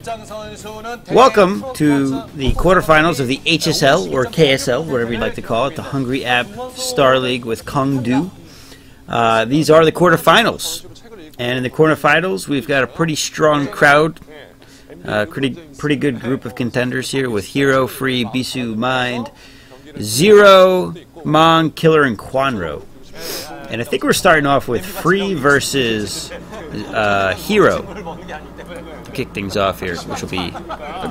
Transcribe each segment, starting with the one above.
Welcome to the quarterfinals of the HSL, or KSL, whatever you'd like to call it, the Hungry App Star League with Kongdu. These are the quarterfinals. And in the quarterfinals, we've got a pretty strong crowd, pretty good group of contenders here with Hero, Free, Bisu, Mind, Zero, Mong, Killer, and Kwanro. And I think we're starting off with Free versus Hero to kick things off here, which will be a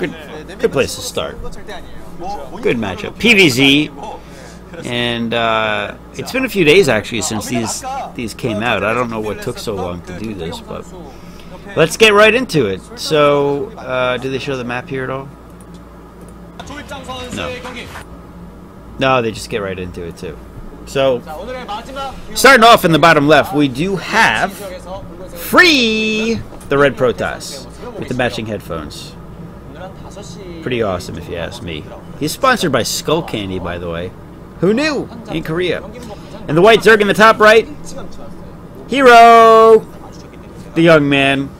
good place to start. Good matchup. PVZ, and it's been a few days actually since these came out. I don't know what took so long to do this, but let's get right into it. So, do they show the map here at all? No. No, they just get right into it too. So, starting off in the bottom left, we do have Free, the red Protoss, with the matching headphones. Pretty awesome, if you ask me. He's sponsored by Skull Candy, by the way. Who knew? In Korea. And the white Zerg in the top right, Hero, the young man.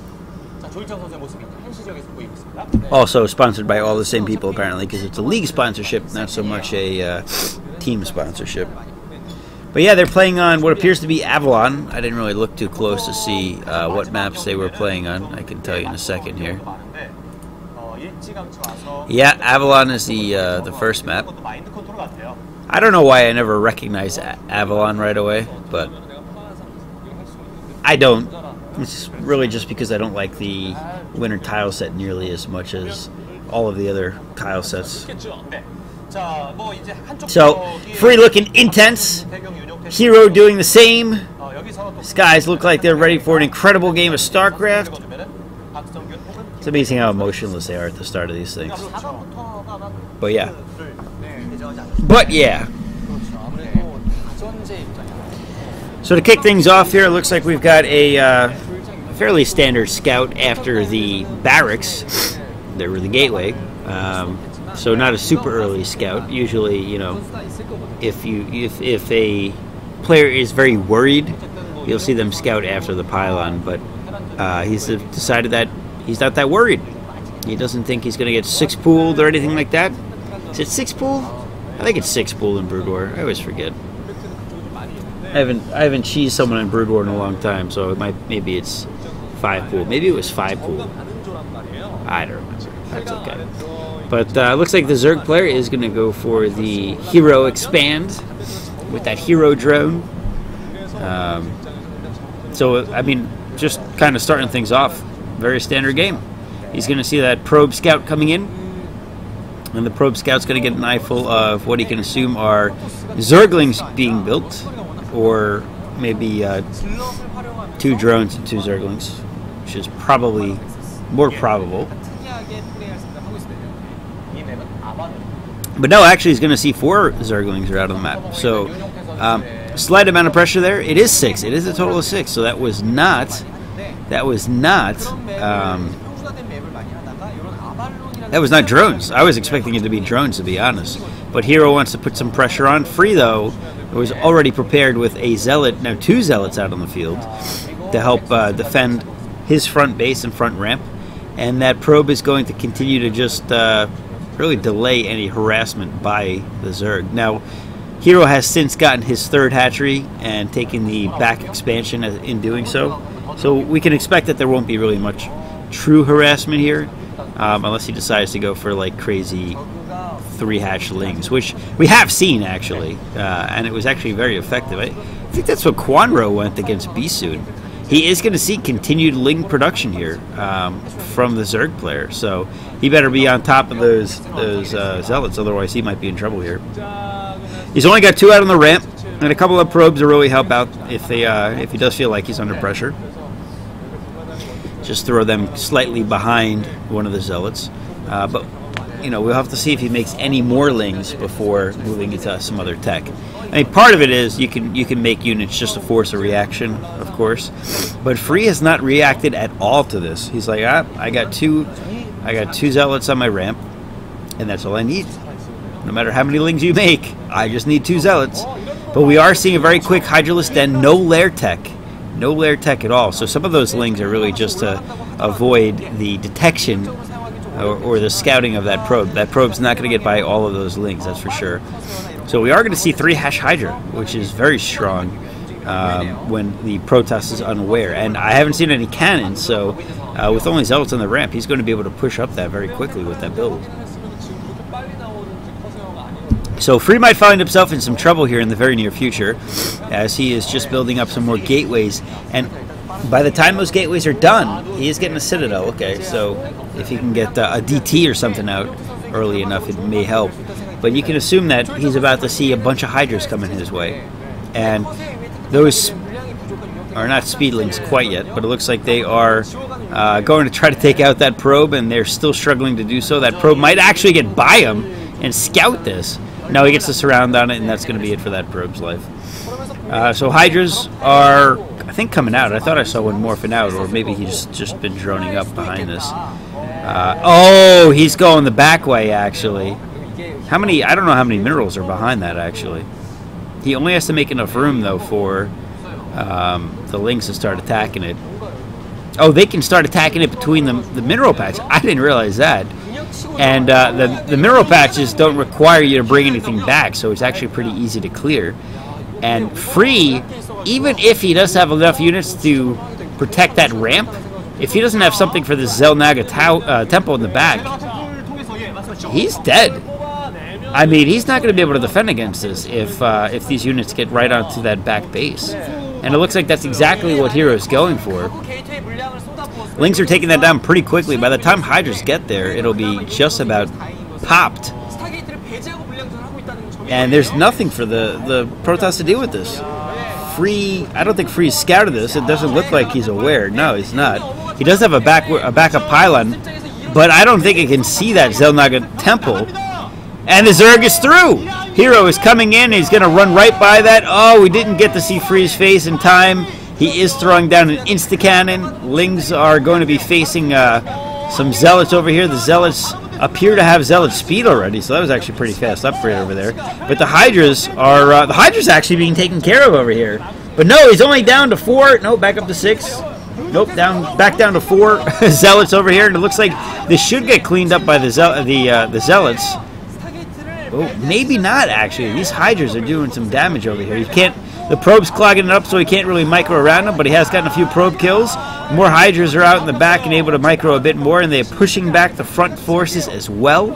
Also sponsored by all the same people, apparently, because it's a league sponsorship, not so much a team sponsorship. But yeah, they're playing on what appears to be Avalon. I didn't really look too close to see what maps they were playing on. I can tell you in a second here. Yeah, Avalon is the first map. I don't know why I never recognized Avalon right away, but I don't. It's really just because I don't like the winter tile set nearly as much as all of the other tile sets. So, Free looking intense. Hero doing the same. These guys look like they're ready for an incredible game of StarCraft. It's amazing how emotionless they are at the start of these things. But yeah. So to kick things off here, it looks like we've got a fairly standard scout after the barracks. They were the gateway. So not a super early scout. Usually, you know, if a player is very worried, you'll see them scout after the pylon. But he's decided that he's not that worried. He doesn't think he's going to get 6-pooled or anything like that. Is it 6-pool? I think it's 6-pool in Brood War. I always forget. I haven't cheesed someone in Brood War in a long time, so maybe it's 5-pool. Maybe it was 5-pool. I don't remember. That's okay. But looks like the Zerg player is going to go for the Hero Expand with that Hero drone. So, I mean, just kind of starting things off. Very standard game. He's going to see that Probe Scout coming in. And the Probe Scout's going to get an eyeful of what he can assume are Zerglings being built. Or maybe 2 drones and 2 Zerglings, which is probably more probable. But no, actually he's going to see 4 Zerglings are out on the map. So, slight amount of pressure there. It is 6. It is a total of 6. So that was not drones. I was expecting it to be drones, to be honest. But Hero wants to put some pressure on. Free, though, was already prepared with a Zealot, now 2 Zealots out on the field to help defend his front base and front ramp. And that Probe is going to continue to just really delay any harassment by the Zerg. Now, Hero has since gotten his 3rd hatchery and taken the back expansion in doing so. So we can expect that there won't be really much true harassment here, unless he decides to go for like crazy 3-hatchlings, which we have seen actually, and it was actually very effective. I think that's what Kwanro went against Bisu. He is going to see continued Ling production here from the Zerg player, so he better be on top of those Zealots, otherwise he might be in trouble here. He's only got 2 out on the ramp, and a couple of probes will really help out if he does feel like he's under pressure. Just throw them slightly behind one of the Zealots, but you know, we'll have to see if he makes any more Lings before moving into some other tech. I mean, part of it is you can make units just to force a reaction, of course, but Free has not reacted at all to this. He's like, I got two Zealots on my ramp, and that's all I need. No matter how many Lings you make, I just need 2 Zealots. But we are seeing a very quick Hydralisk Den, no lair tech. No lair tech at all. So some of those Lings are really just to avoid the detection or the scouting of that probe. That probe's not going to get by all of those Lings, that's for sure. So we are going to see 3 Hash Hydra, which is very strong when the Protoss is unaware. And I haven't seen any cannons, so with only Zealots on the ramp, he's going to be able to push up that very quickly with that build. So Free might find himself in some trouble here in the very near future, as he is just building up some more gateways. And by the time those gateways are done, he is getting a Citadel. Okay, so if he can get a DT or something out early enough, it may help. But you can assume that he's about to see a bunch of Hydras coming his way. And those are not Speedlings quite yet, but it looks like they are going to try to take out that probe, and they're still struggling to do so. That probe might actually get by him and scout this. No, he gets the surround on it, and that's going to be it for that probe's life. So Hydras are, I think, coming out. I thought I saw one morphing out, or maybe he's just been droning up behind this. Oh, he's going the back way, actually. How many? I don't know how many minerals are behind that, actually. He only has to make enough room, though, for the Lings to start attacking it. Oh, they can start attacking it between the mineral patch. I didn't realize that. And the mineral patches don't require you to bring anything back, so it's actually pretty easy to clear. And Free, even if he does have enough units to protect that ramp, if he doesn't have something for the Xel'Naga temple in the back, he's dead. I mean, he's not going to be able to defend against this if these units get right onto that back base. And it looks like that's exactly what Hero's going for. Lings are taking that down pretty quickly. By the time Hydras get there, it'll be just about popped. And there's nothing for the Protoss to deal with this. Free, I don't think Free's scouted this. It doesn't look like he's aware. No, he's not. He does have a backup pylon, but I don't think it can see that Xel'Naga temple. And the Zerg is through. Hero is coming in. He's going to run right by that. Oh, we didn't get to see Free's face in time. He is throwing down an insta-cannon. Lings are going to be facing some Zealots over here. The Zealots appear to have Zealot speed already, so that was actually a pretty fast upgrade over there. But the Hydras are actually being taken care of over here. But no, he's only down to 4. No, back up to 6. Nope, back down to 4 Zealots over here. And it looks like this should get cleaned up by the Zealots. Oh, maybe not, actually. These Hydras are doing some damage over here. The probe's clogging it up, so he can't really micro around them, but he has gotten a few probe kills. More Hydras are out in the back and able to micro a bit more, and they're pushing back the front forces as well.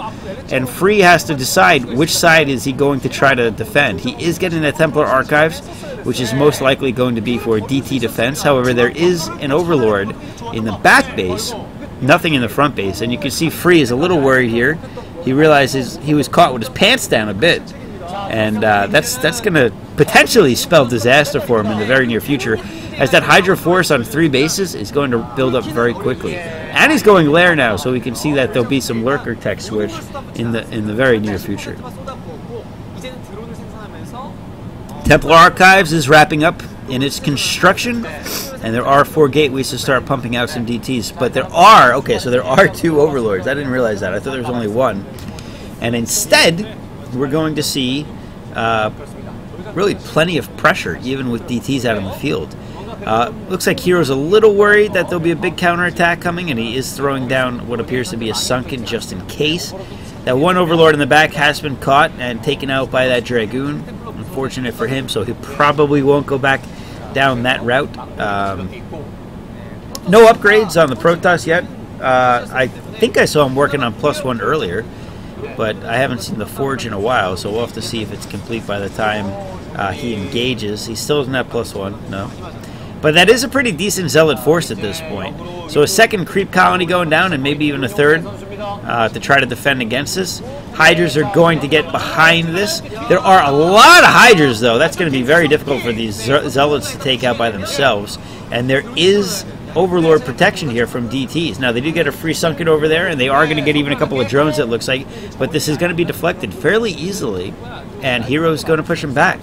And Free has to decide which side is he going to try to defend. He is getting the Templar Archives, which is most likely going to be for DT defense. However, there is an Overlord in the back base, nothing in the front base, and you can see Free is a little worried here. He realizes he was caught with his pants down a bit, and that's going to potentially spell disaster for him in the very near future, as that Hydra force on 3 bases is going to build up very quickly. And he's going Lair now, so we can see that there'll be some Lurker tech switch in the very near future. Templar Archives is wrapping up in its construction, and there are 4 gateways to start pumping out some DTs. But there are 2 Overlords. I didn't realize that. I thought there was only 1. And instead, we're going to see really plenty of pressure, even with DTs out on the field. Looks like Hero's a little worried that there'll be a big counterattack coming, and he is throwing down what appears to be a Sunken just in case. That one Overlord in the back has been caught and taken out by that Dragoon. Unfortunate for him, so he probably won't go back down that route. No upgrades on the Protoss yet. I think I saw him working on +1 earlier, but I haven't seen the Forge in a while, so we'll have to see if it's complete by the time he engages. He still doesn't have +1, no. But that is a pretty decent Zealot force at this point. So a second creep colony going down, and maybe even a third to try to defend against this. Hydras are going to get behind this. There are a lot of Hydras, though. That's going to be very difficult for these Zealots to take out by themselves. And there is Overlord protection here from DTs. Now, they do get a free Sunken over there, and they are going to get even a couple of drones, it looks like. But this is going to be deflected fairly easily, and Hero's going to push him back.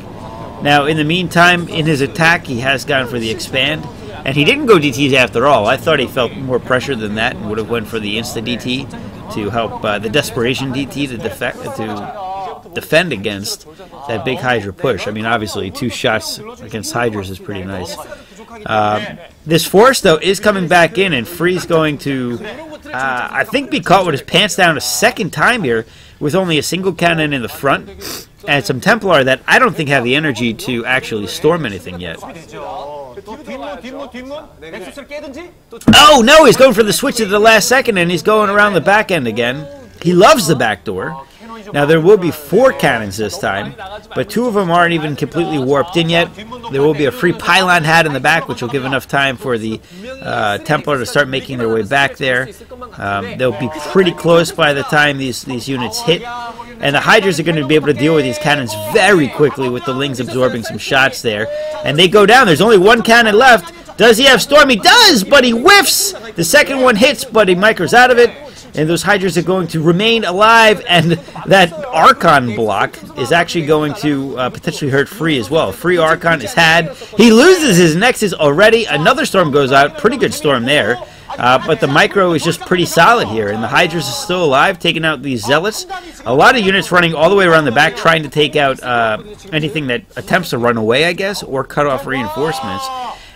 Now, in the meantime, in his attack, he has gone for the expand. And he didn't go DTs after all. I thought he felt more pressure than that and would have went for the insta-DT to help the desperation DT to defend against that big Hydra push. I mean, obviously, 2 shots against Hydras is pretty nice. This force, though, is coming back in, and Free's going to I think be caught with his pants down a second time here with only a single cannon in the front and some Templar that I don't think have the energy to actually storm anything yet. Oh no, he's going for the switch at the last second and he's going around the back end again. He loves the back door. Now there will be 4 cannons this time, but 2 of them aren't even completely warped in yet. There will be a free pylon hat in the back, which will give enough time for the Templar to start making their way back there. They'll be pretty close by the time these units hit, and the Hydras are going to be able to deal with these cannons very quickly with the Lings absorbing some shots there. And they go down. There's only 1 cannon left. Does he have Storm? He does, but he whiffs! The second one hits, but he micros out of it. And those Hydras are going to remain alive, and that Archon block is actually going to potentially hurt Free as well. Free Archon is had. He loses his Nexus already. Another Storm goes out. Pretty good Storm there. But the micro is just pretty solid here, and the Hydras are still alive, taking out these Zealots. A lot of units running all the way around the back, trying to take out anything that attempts to run away, I guess, or cut off reinforcements.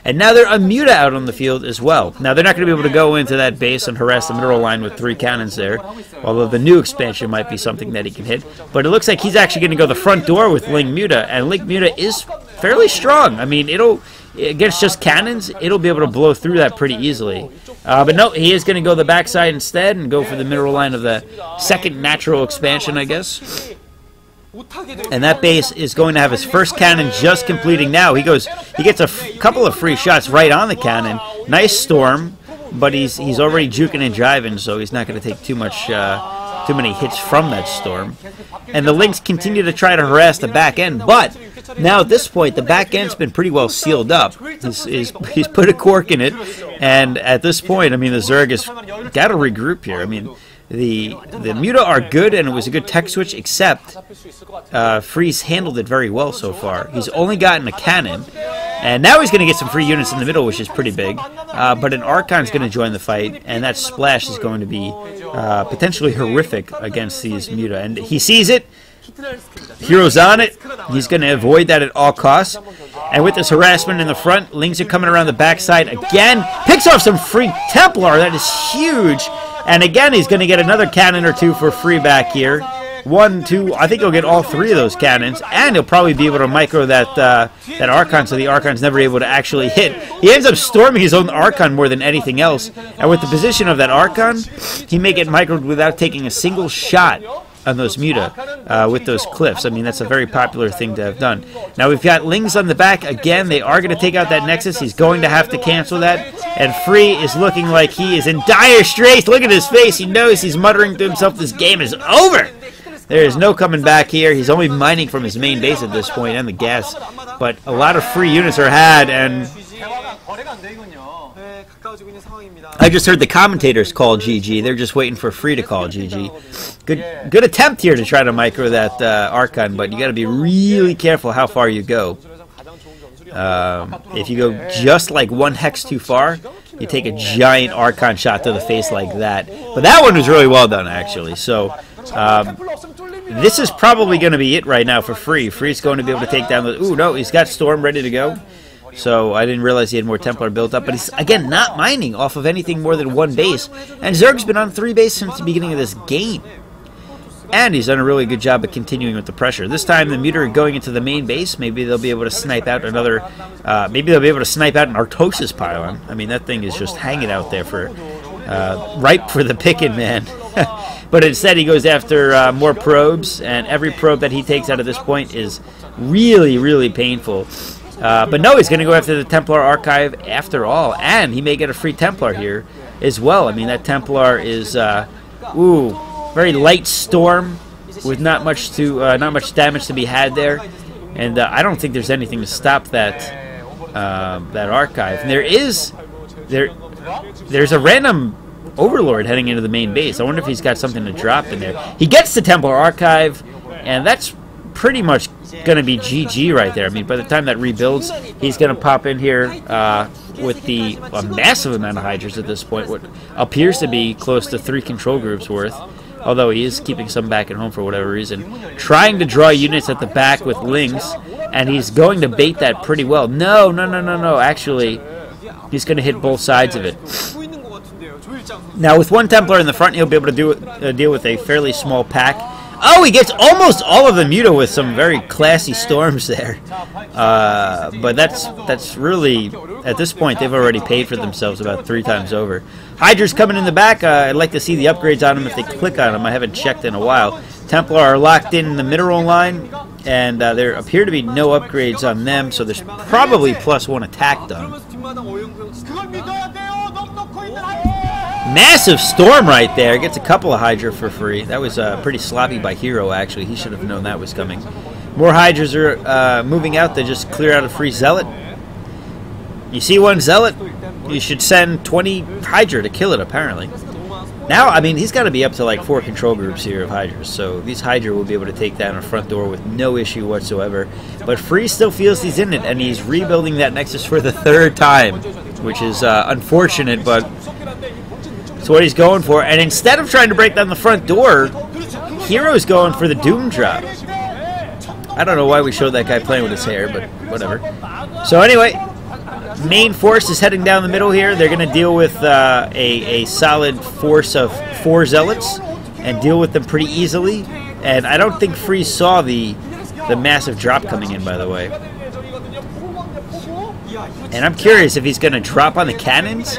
And now they're Unmuta out on the field as well. Now they're not going to be able to go into that base and harass the middle line with 3 cannons there, although the new expansion might be something that he can hit. But it looks like he's actually going to go the front door with Ling Muta, and Ling Muta is fairly strong. I mean, against just cannons, it'll be able to blow through that pretty easily. But no, he is going to go the backside instead and go for the middle line of the second natural expansion, I guess. And that base is going to have his first cannon just completing now. He gets a couple of free shots right on the cannon. Nice storm, but he's already juking and jiving, so he's not going to take too many hits from that storm. And the Lynx continue to try to harass the back end, but now at this point the back end's been pretty well sealed up. He's put a cork in it, and at this point, I mean, the Zerg has got to regroup here. I mean, the Muta are good, and it was a good tech switch, except Freeze handled it very well so far. He's only gotten a cannon, and now he's going to get some free units in the middle, which is pretty big. But an Archon's going to join the fight, and that splash is going to be potentially horrific against these Muta. And he sees it. Hero's on it. He's going to avoid that at all costs. And with this harassment in the front, Lings are coming around the backside again. Picks off some free Templar. That is huge. And again, he's going to get another cannon or 2 for free back here. 1, 2, I think he'll get all 3 of those cannons. And he'll probably be able to micro that Archon, so the Archon's never able to actually hit. He ends up storming his own Archon more than anything else. And with the position of that Archon, he may get microed without taking a single shot on those Muta with those cliffs. I mean, that's a very popular thing to have done. Now we've got Lings on the back again. They are going to take out that Nexus. He's going to have to cancel that. And Free is looking like he is in dire straits. Look at his face. He knows, he's muttering to himself, this game is over. There is no coming back here. He's only mining from his main base at this point and the gas. But a lot of free units are had, and I just heard the commentators call GG. They're just waiting for Free to call GG. Good attempt here to try to micro that Archon, but you got to be really careful how far you go. If you go just like 1 hex too far, you take a giant Archon shot to the face like that. But that one was really well done, actually. So this is probably going to be it right now for Free. Free's going to be able to take down the... Ooh, no, he's got Storm ready to go. So I didn't realize he had more Templar built up. But he's, again, not mining off of anything more than 1 base. And Zerg's been on 3 bases since the beginning of this game. And he's done a really good job of continuing with the pressure. This time the Muta are going into the main base. Maybe they'll be able to snipe out another... maybe they'll be able to snipe out an Artosis pylon. I mean, that thing is just hanging out there for... ripe for the picking, man. But instead he goes after more probes. And every probe that he takes out at this point is really, really painful. But no, he's going to go after the Templar Archive after all. And he may get a free Templar here as well. I mean, that Templar is... very light storm with not much damage to be had there, and I don't think there's anything to stop that Archive. And there's a random Overlord heading into the main base. I wonder if he's got something to drop in there. He gets the Templar Archive, and that's pretty much going to be GG right there. I mean, by the time that rebuilds, he's going to pop in here with a massive amount of Hydras at this point, what appears to be close to 3 control groups worth. Although he is keeping some back at home for whatever reason. Trying to draw units at the back with Lings, and he's going to bait that pretty well. No. Actually, he's going to hit both sides of it. Now, with one Templar in the front, he'll be able to deal with a fairly small pack. Oh, he gets almost all of the Muto with some very classy storms there. But that's really, at this point, they've already paid for themselves about 3 times over. Hydra's coming in the back. I'd like to see the upgrades on them if they click on them. I haven't checked in a while. Templar are locked in the mineral line, and there appear to be no upgrades on them, so there's probably +1 attack done. Massive storm right there. Gets a couple of Hydra for free. That was pretty sloppy by Hero, actually. He should have known that was coming. More Hydras are moving out. They just clear out a free Zealot. You see one Zealot, you should send 20 Hydra to kill it, apparently. Now, I mean, he's got to be up to like 4 control groups here of Hydras, so these Hydra will be able to take down a front door with no issue whatsoever. But Free still feels he's in it, and he's rebuilding that Nexus for the 3rd time, which is unfortunate, but it's what he's going for. And instead of trying to break down the front door, Hero's going for the Doom Drop. I don't know why we showed that guy playing with his hair, but whatever. So anyway, main force is heading down the middle here. They're going to deal with a solid force of 4 Zealots and deal with them pretty easily. And I don't think Free saw the massive drop coming in, by the way. And I'm curious if he's going to drop on the cannons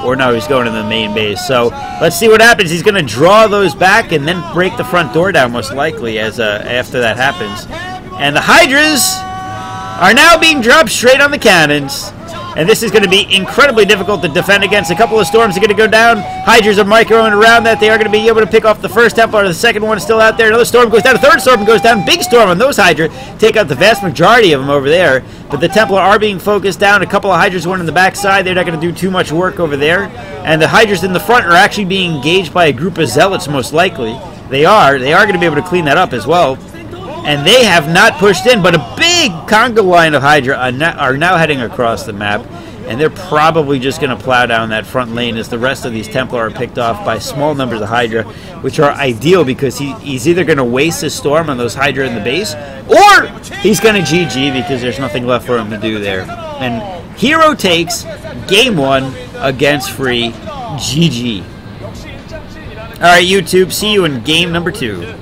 or no, he's going to the main base. So let's see what happens. He's going to draw those back and then break the front door down, most likely, as after that happens. And the Hydras are now being dropped straight on the cannons. And this is going to be incredibly difficult to defend against. A couple of storms are going to go down. Hydras are microing around that. They are going to be able to pick off the first Templar. The second one is still out there. Another storm goes down. A third storm goes down. Big storm on those Hydra. Take out the vast majority of them over there. But the Templar are being focused down. A couple of Hydras, one in the backside. They're not going to do too much work over there. And the Hydras in the front are actually being engaged by a group of Zealots, most likely. They are going to be able to clean that up as well. And they have not pushed in, but a big conga line of Hydra are now heading across the map. And they're probably just going to plow down that front lane as the rest of these Templar are picked off by small numbers of Hydra, which are ideal because he's either going to waste his storm on those Hydra in the base, or he's going to GG because there's nothing left for him to do there. And Hero takes game 1 against Free. GG. Alright, YouTube, see you in game number 2.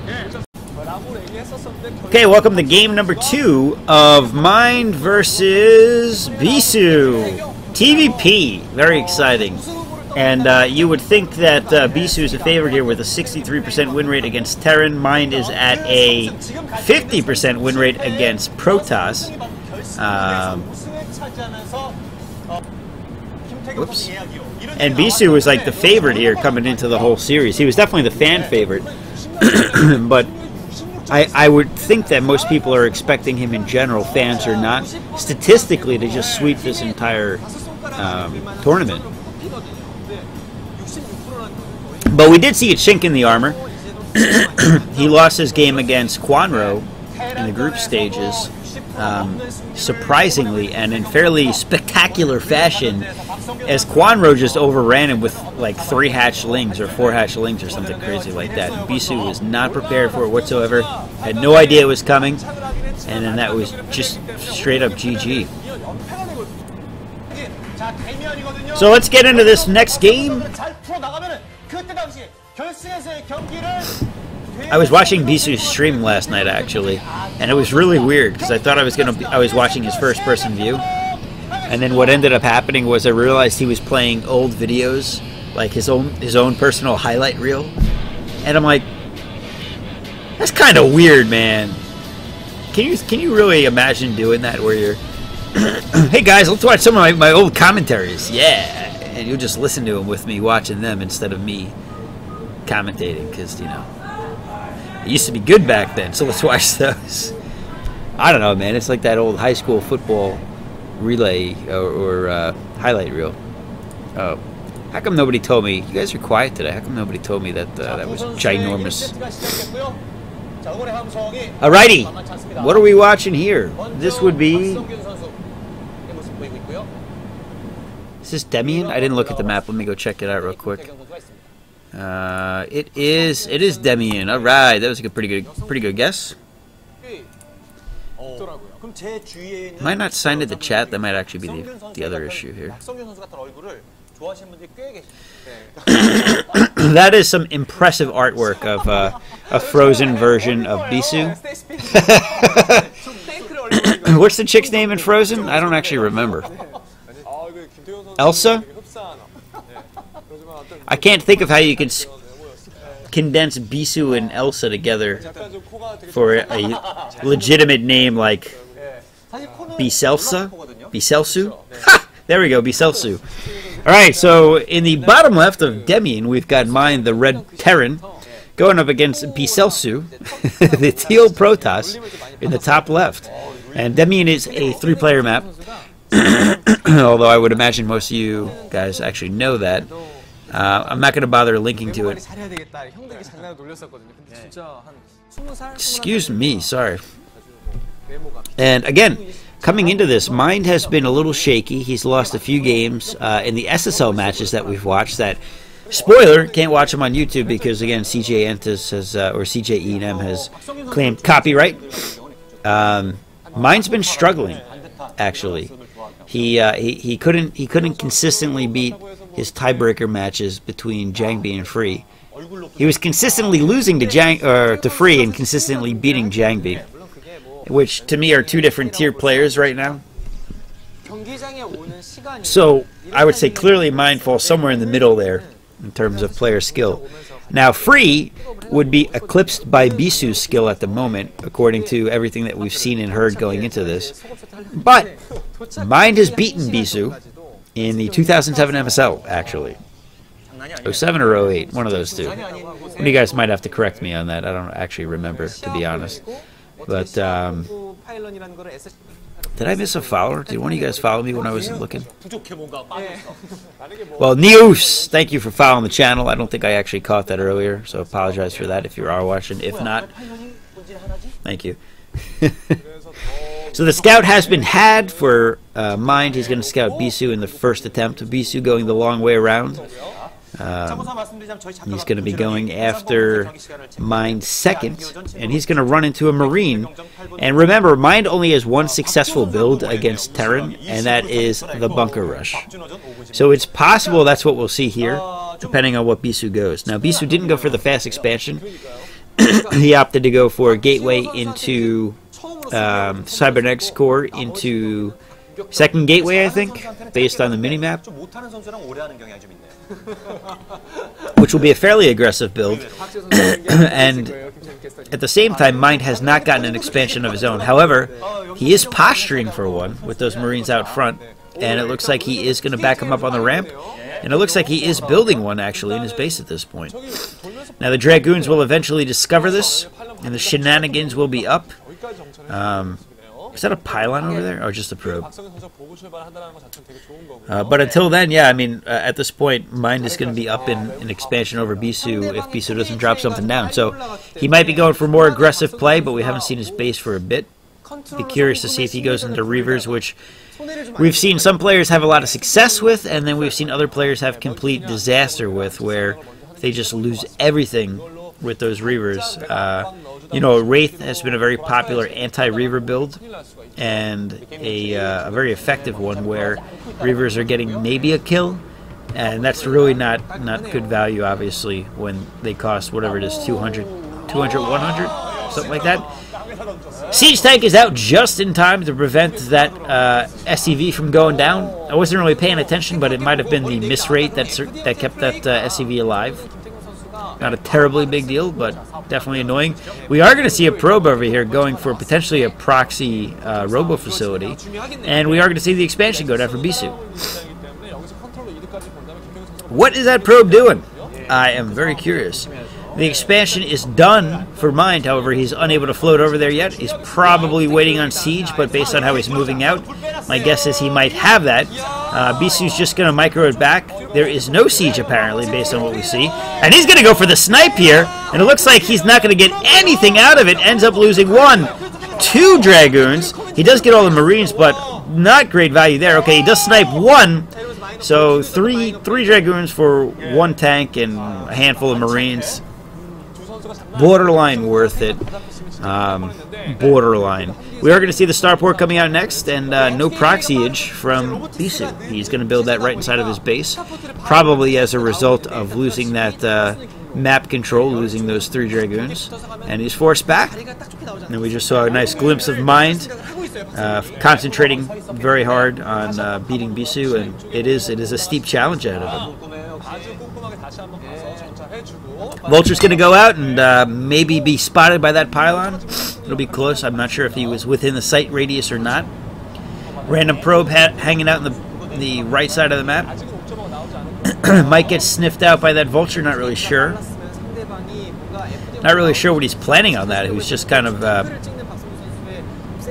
Okay, welcome to game number 2 of Mind versus Bisu. TVP, very exciting. And you would think that Bisu is a favorite here with a 63% win rate against Terran. Mind is at a 50% win rate against Protoss. Whoops. And Bisu was like the favorite here coming into the whole series. He was definitely the fan favorite. But I would think that most people are expecting him in general, fans or not, statistically to just sweep this entire tournament. But we did see a chink in the armor. He lost his game against Kwanro in the group stages, surprisingly and in fairly spectacular fashion, as Kwanro just overran him with like 3 hatchlings or 4 hatchlings or something crazy like that. Bisu was not prepared for it whatsoever, had no idea it was coming, and then that was just straight up GG. So let's get into this next game. I was watching Bisu's stream last night actually, and it was really weird because I thought I was watching his first person view. And then what ended up happening was I realized he was playing old videos, like his own personal highlight reel. And I'm like, that's kind of weird, man. Can you really imagine doing that where you're, hey guys, let's watch some of my old commentaries. Yeah. And you'll just listen to them with me watching them instead of me commentating because, you know, it used to be good back then, so let's watch those. I don't know, man. It's like that old high school football relay or highlight reel. Oh, how come nobody told me? You guys are quiet today. How come nobody told me that that was ginormous? Alrighty, what are we watching here? This would be. Is this Demian? I didn't look at the map. Let me go check it out real quick. It is Demian. All right, that was a pretty good guess. Might not sign to the chat. That might actually be the other issue here. That is some impressive artwork of a frozen version of Bisu. What's the chick's name in Frozen? I don't actually remember. Elsa? I can't think of how you can condense Bisu and Elsa together for a legitimate name like Biselsa? Biselsu? Ha! There we go, Biselsu. Alright, so in the bottom left of Demian, we've got mine, the red Terran, going up against Biselsu, the teal Protoss, in the top left. And Demian is a 3-player map, although I would imagine most of you guys actually know that. I'm not going to bother linking to it. Excuse me, sorry. And again, coming into this, Mind has been a little shaky. He's lost a few games in the SSL matches that we've watched. That, spoiler, can't watch them on YouTube because, again, CJ Entis has, or CJ E&M has claimed copyright. Mind's been struggling, actually. He couldn't consistently beat his tiebreaker matches between Jangbi and Free. He was consistently losing to Free and consistently beating Jangbi, which to me are two different tier players right now. So I would say clearly Mind falls somewhere in the middle there in terms of player skill. Now Free would be eclipsed by Bisu's skill at the moment, according to everything that we've seen and heard going into this. But Mind has beaten Bisu in the 2007 MSL, actually. 07 or 08, one of those two. One of you guys might have to correct me on that. I don't actually remember, to be honest. But, did I miss a follower? Did one of you guys follow me when I wasn't looking? Well, Neus, thank you for following the channel. I don't think I actually caught that earlier, so apologize for that if you are watching. If not, thank you. So the scout has been had for Mind. He's going to scout Bisu in the first attempt. Bisu going the long way around. He's going to be going after Mind second, and he's going to run into a Marine. And remember, Mind only has one successful build against Terran, and that is the Bunker Rush. So it's possible that's what we'll see here, depending on what Bisu goes. Now, Bisu didn't go for the fast expansion. He opted to go for a gateway into Cybernetics core into second gateway, I think, based on the minimap, which will be a fairly aggressive build. And at the same time, Mind has not gotten an expansion of his own. However, he is posturing for one with those Marines out front, and it looks like he is going to back him up on the ramp. And it looks like he is building one, actually, in his base at this point. Now, the Dragoons will eventually discover this, and the shenanigans will be up. Is that a pylon over there, or just a probe? But until then, yeah, I mean, at this point, Mind is going to be up in an expansion over Bisu if Bisu doesn't drop something down. So he might be going for more aggressive play, but we haven't seen his base for a bit. Be curious to see if he goes into Reavers, which we've seen some players have a lot of success with, and then we've seen other players have complete disaster with, where they just lose everything with those Reavers. You know, Wraith has been a very popular anti-Reaver build, and a very effective one where Reavers are getting maybe a kill, and that's really not good value, obviously, when they cost whatever it is, 200, 100, something like that. Siege Tank is out just in time to prevent that SCV from going down. I wasn't really paying attention, but it might have been the miss rate that kept that SCV alive. Not a terribly big deal, but definitely annoying. We are going to see a probe over here going for potentially a proxy robo facility, and we are going to see the expansion go down for Bisu. What is that probe doing? I am very curious. The expansion is done for Mind, however, he's unable to float over there yet. He's probably waiting on Siege, but based on how he's moving out, my guess is he might have that. Bisu's just going to micro it back. There is no Siege, apparently, based on what we see. And he's going to go for the snipe here, and it looks like he's not going to get anything out of it. Ends up losing 2 Dragoons. He does get all the Marines, but not great value there. Okay, he does snipe 1. So three Dragoons for 1 tank and a handful of Marines. borderline worth it. Borderline. We are going to see the starport coming out next, and no proxyage from Bisu. He's going to build that right inside of his base, probably as a result of losing that map control, losing those 3 Dragoons, and he's forced back. And we just saw a nice glimpse of Mind, concentrating very hard on beating Bisu, and it is a steep challenge ahead of him. Vulture's going to go out and maybe be spotted by that pylon. It'll be close. I'm not sure if he was within the sight radius or not. Random probe hanging out in the right side of the map. Might get sniffed out by that Vulture, not really sure. Not really sure what he's planning on that. He was just kind of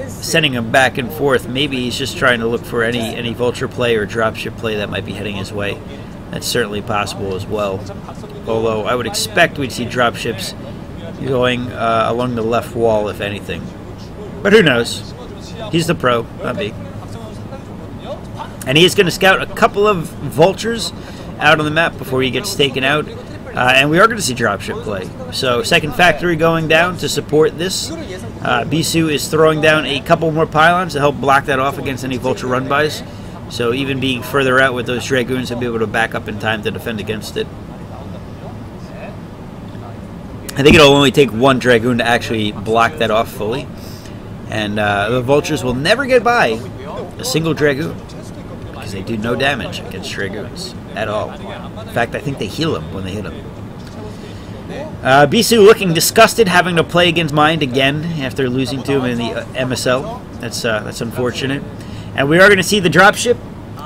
sending him back and forth. Maybe he's just trying to look for any Vulture play or dropship play that might be heading his way. That's certainly possible as well. Although I would expect we'd see dropships going along the left wall, if anything. But who knows? He's the pro, not me. And he is going to scout a couple of Vultures out on the map before he gets taken out. And we are going to see dropship play. So second factory going down to support this. Bisu is throwing down a couple more pylons to help block that off against any Vulture run-bys. So even being further out with those Dragoons, he'll be able to back up in time to defend against it. I think it'll only take 1 Dragoon to actually block that off fully. And the Vultures will never get by a single Dragoon, because they do no damage against Dragoons at all. In fact, I think they heal them when they hit them. Bisu looking disgusted, having to play against Mind again after losing to him in the MSL. That's unfortunate. And we are going to see the dropship,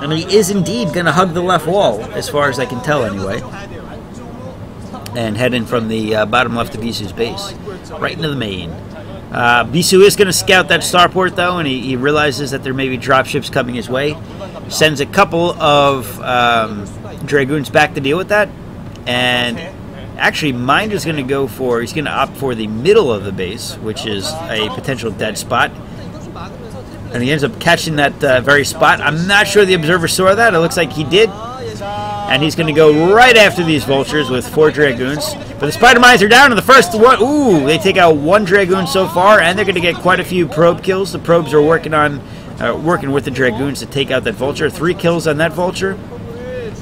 and he is indeed going to hug the left wall, as far as I can tell anyway. And head in from the bottom left of Bisu's base, right into the main. Bisu is going to scout that starport, though, and he realizes that there may be dropships coming his way. Sends a couple of Dragoons back to deal with that. And actually, Mind is going to go for, he's going to opt for the middle of the base, which is a potential dead spot. And he ends up catching that very spot. I'm not sure the observer saw that. It looks like he did. And he's going to go right after these Vultures with 4 Dragoons. But the Spider Mines are down in the first one. Ooh, they take out 1 Dragoon so far, and they're going to get quite a few probe kills. The probes are working with the Dragoons to take out that Vulture. 3 kills on that Vulture.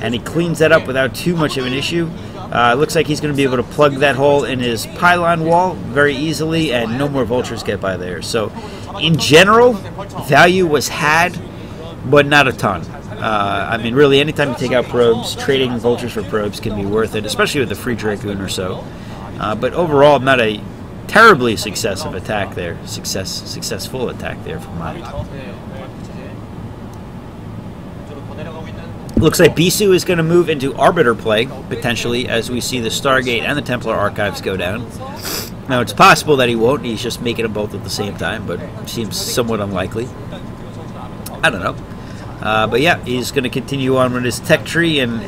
And he cleans that up without too much of an issue. It looks like he's going to be able to plug that hole in his pylon wall very easily, and no more Vultures get by there. So, in general, value was had, but not a ton. I mean, really, anytime you take out probes, trading Vultures for probes can be worth it, especially with a free Dragoon or so. But overall, not a terribly successful attack there. Successful attack there from Mind. Looks like Bisu is going to move into Arbiter play, potentially, as we see the Stargate and the Templar Archives go down. Now, it's possible that he won't. He's just making them both at the same time, but it seems somewhat unlikely. I don't know. But yeah, he's going to continue on with his tech tree and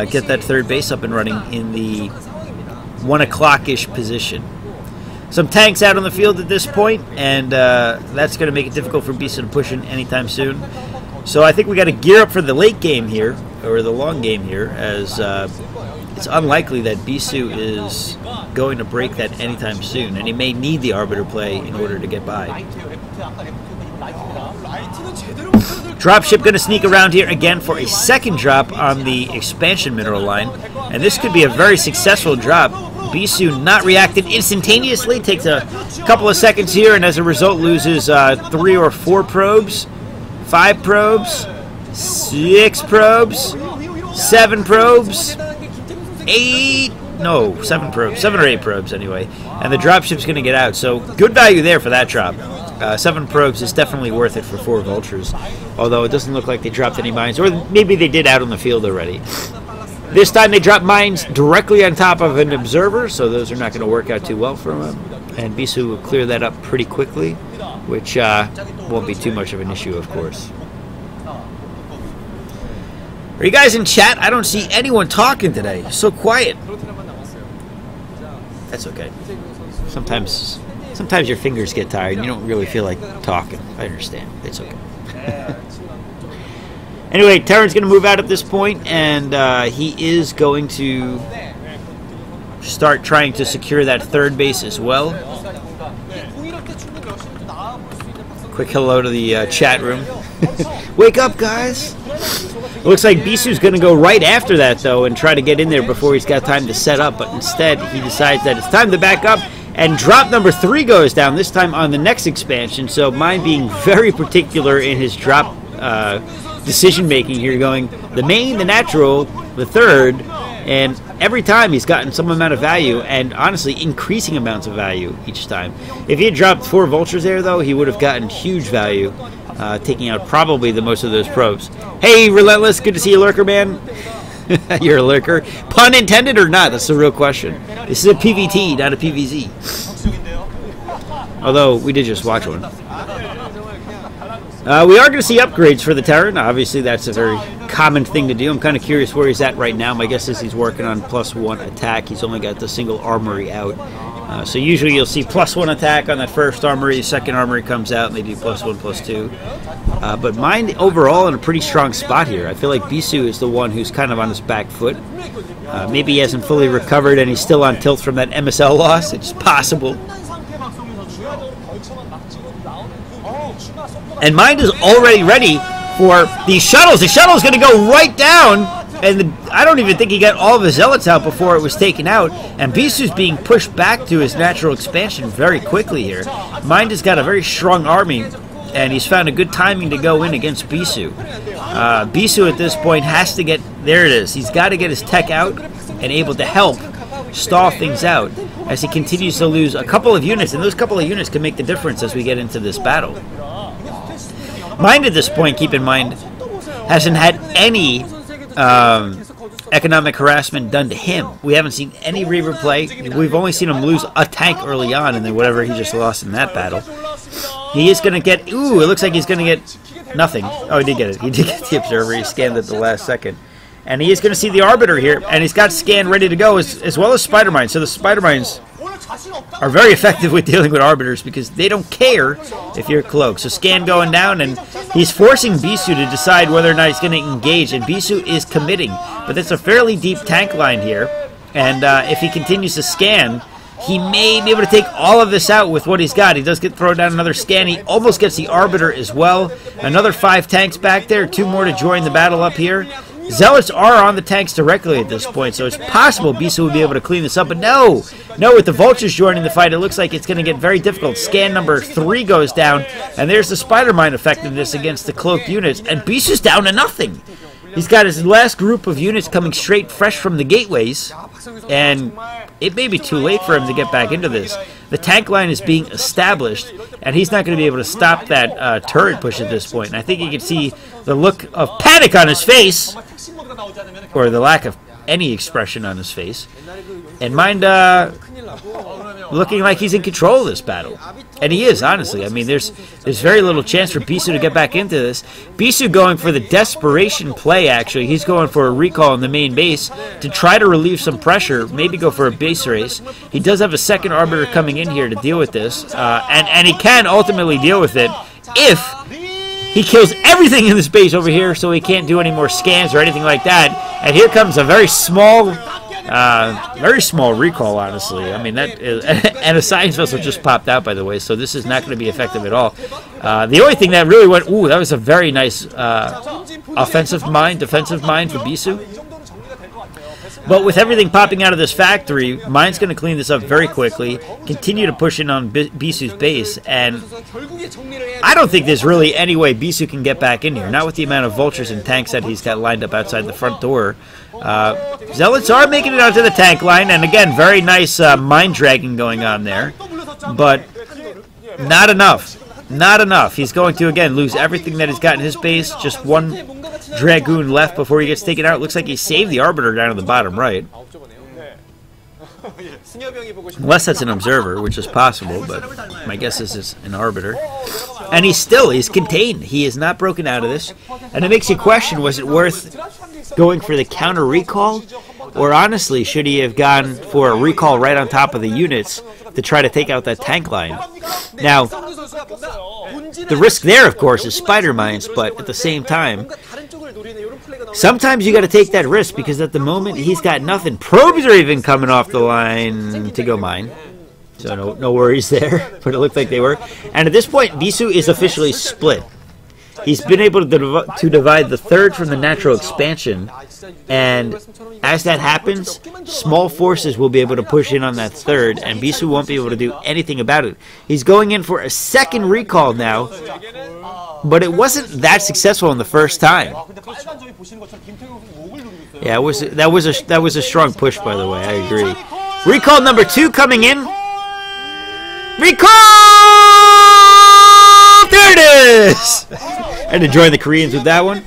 get that third base up and running in the 1 o'clock-ish position. Some tanks out on the field at this point, and that's going to make it difficult for Bisu to push in anytime soon. So I think we got to gear up for the late game here, or the long game here, as it's unlikely that Bisu is going to break that anytime soon, and he may need the Arbiter play in order to get by. Dropship going to sneak around here again for a second drop on the expansion mineral line, and this could be a very successful drop. Bisu not reacted instantaneously, takes a couple of seconds here, and as a result loses 3 or 4 probes, 5 probes, 6 probes, 7 probes, 7 probes, 7 or 8 probes anyway, and the dropship's going to get out, so good value there for that drop. 7 probes is definitely worth it for 4 Vultures, although it doesn't look like they dropped any mines, or maybe they did out on the field already. This time they dropped mines directly on top of an observer, so those are not going to work out too well for him, and Bisu will clear that up pretty quickly, which won't be too much of an issue, of course. Are you guys in chat? I don't see anyone talking today. So quiet. That's okay. Sometimes your fingers get tired and you don't really feel like talking. I understand. It's okay. Anyway, Terran's going to move out at this point, and he is going to start trying to secure that third base as well. Quick hello to the chat room. Wake up, guys! It looks like Bisu's going to go right after that, though, and try to get in there before he's got time to set up. But instead, he decides that it's time to back up, and drop number 3 goes down, this time on the next expansion. So mine being very particular in his drop decision-making here, going the main, the natural, the third, and every time he's gotten some amount of value, and honestly increasing amounts of value each time. If he had dropped 4 vultures there, though, he would have gotten huge value, taking out probably the most of those probes. Hey, Relentless, good to see you, Lurker Man. You're a lurker. Pun intended or not? That's the real question. This is a PVT, not a PVZ. Although, we did just watch one. We are going to see upgrades for the Terran. Obviously, that's a very common thing to do. I'm kind of curious where he's at right now. My guess is he's working on +1 attack. He's only got the single armory out. So usually you'll see +1 attack on that first armory. The second armory comes out and they do +1, +2. But mine overall in a pretty strong spot here. I feel like Bisu is the one who's kind of on his back foot. Maybe he hasn't fully recovered and he's still on tilt from that MSL loss. It's possible. And mine is already ready for these shuttles. The shuttle is going to go right down, and I don't even think he got all of his zealots out before it was taken out. And Bisu's being pushed back to his natural expansion very quickly here. Mine has got a very strong army, and he's found a good timing to go in against Bisu. Bisu at this point has to get, there it is, he's got to get his tech out and able to help stall things out as he continues to lose a couple of units, and those couple of units can make the difference as we get into this battle. Mine at this point, keep in mind, hasn't had any economic harassment done to him. We haven't seen any Reaver play. We've only seen him lose a tank early on, and then whatever he just lost in that battle. He is going to get, ooh, it looks like he's going to get nothing. Oh, he did get it. He did get the Observer. He scanned at the last second. And he is going to see the Arbiter here, and he's got Scan ready to go, as well as Spider Mines. So the Spider Mines are very effective with dealing with Arbiters because they don't care if you're Cloak. So Scan going down, and he's forcing Bisu to decide whether or not he's going to engage, and Bisu is committing. But that's a fairly deep tank line here, and if he continues to scan, he may be able to take all of this out with what he's got. He does get thrown down another scan. He almost gets the Arbiter as well. Another 5 tanks back there, 2 more to join the battle up here. Zealots are on the tanks directly at this point, so it's possible Bisu will be able to clean this up. But no, with the Vultures joining the fight, it looks like it's going to get very difficult. Scan number 3 goes down, and there's the Spider Mine effectiveness against the cloaked units, and Bisu's down to nothing. He's got his last group of units coming straight fresh from the gateways, and it may be too late for him to get back into this. The tank line is being established, and he's not going to be able to stop that turret push at this point. And I think you can see the look of panic on his face, or the lack of any expression on his face, and Mind looking like he's in control of this battle. And he is, honestly. I mean, there's very little chance for Bisu to get back into this. Bisu going for the desperation play, actually. He's going for a recall in the main base to try to relieve some pressure, maybe go for a base race. He does have a second Arbiter coming in here to deal with this, and he can ultimately deal with it if he kills everything in this base over here, so he can't do any more scans or anything like that. And here comes a very small recall, honestly. I mean, that is, and a science vessel just popped out, by the way, so this is not going to be effective at all. The only thing that really went, ooh, that was a very nice defensive mind for Bisu. But with everything popping out of this factory, Mine's going to clean this up very quickly, continue to push in on Bisu's base, and I don't think there's really any way Bisu can get back in here, not with the amount of vultures and tanks that he's got lined up outside the front door. Zealots are making it onto the tank line, and again, very nice mine dragging going on there, but not enough. Not enough. He's going to, again, lose everything that he's got in his base. Just one Dragoon left before he gets taken out. It looks like he saved the Arbiter down at the bottom right. Unless that's an Observer, which is possible, but my guess is it's an Arbiter. And he's contained. He is not broken out of this. And it makes you question, was it worth going for the counter recall? Or honestly, should he have gone for a recall right on top of the units to try to take out that tank line? Now, the risk there, of course, is Spider Mines, but at the same time, sometimes you got to take that risk because at the moment he's got nothing. Probes are even coming off the line to go mine. So no worries there, but it looked like they were. And at this point, Bisu is officially split. He's been able to divide the third from the natural expansion, and as that happens, small forces will be able to push in on that third, and Bisu won't be able to do anything about it. He's going in for a second recall now, but it wasn't that successful in the first time. Yeah, that was a strong push, by the way. I agree. Recall number 2 coming in. Recall! There it is! I had to join the Koreans with that one.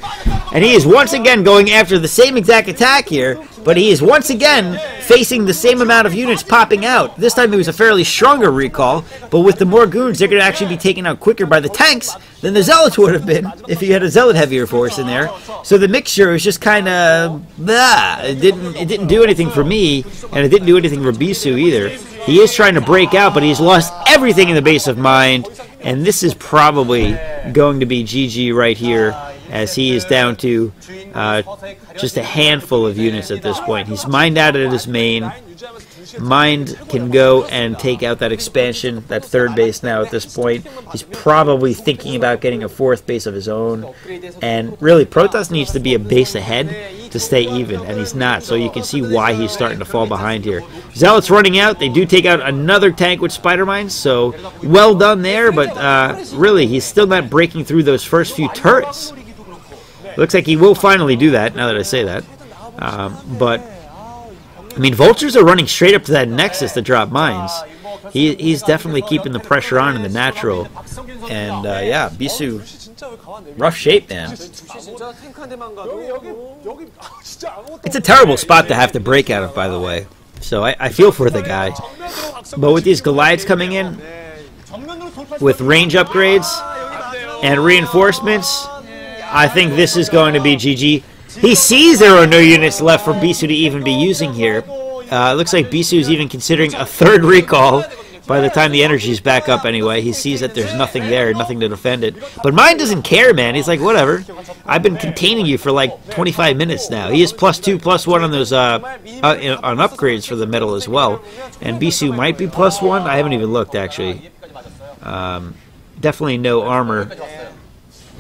And he is once again going after the same exact attack here, but he is once again facing the same amount of units popping out. This time it was a fairly stronger recall, but with the more goons, they're going to actually be taken out quicker by the tanks than the Zealots would have been if you had a Zealot heavier force in there. So the mixture was just kind of it didn't do anything for me, and it didn't do anything for Bisu either. He is trying to break out, but he's lost everything in the base of mind, and this is probably going to be GG right here, as he is down to just a handful of units at this point. He's mined out at his main. Mind can go and take out that expansion, that third base now at this point. He's probably thinking about getting a fourth base of his own. And really, Protoss needs to be a base ahead to stay even, and he's not. So you can see why he's starting to fall behind here. Zealots running out. They do take out another tank with spider mines, so well done there. But really, he's still not breaking through those first few turrets. Looks like he will finally do that, now that I say that. But, I mean, Vultures are running straight up to that Nexus to drop mines. He's definitely keeping the pressure on in the natural. And, yeah, Bisu, rough shape, man. It's a terrible spot to have to break out of, by the way. So I feel for the guy. But with these Goliaths coming in, with range upgrades and reinforcements, I think this is going to be GG. He sees there are no units left for Bisu to even be using here. Looks like Bisu is even considering a third recall by the time the energy is back up anyway. He sees that there's nothing there, nothing to defend it. But mine doesn't care, man. He's like, whatever. I've been containing you for like 25 minutes now. He is +2, +1 on those on upgrades for the metal as well. And Bisu might be +1. I haven't even looked, actually. Definitely no armor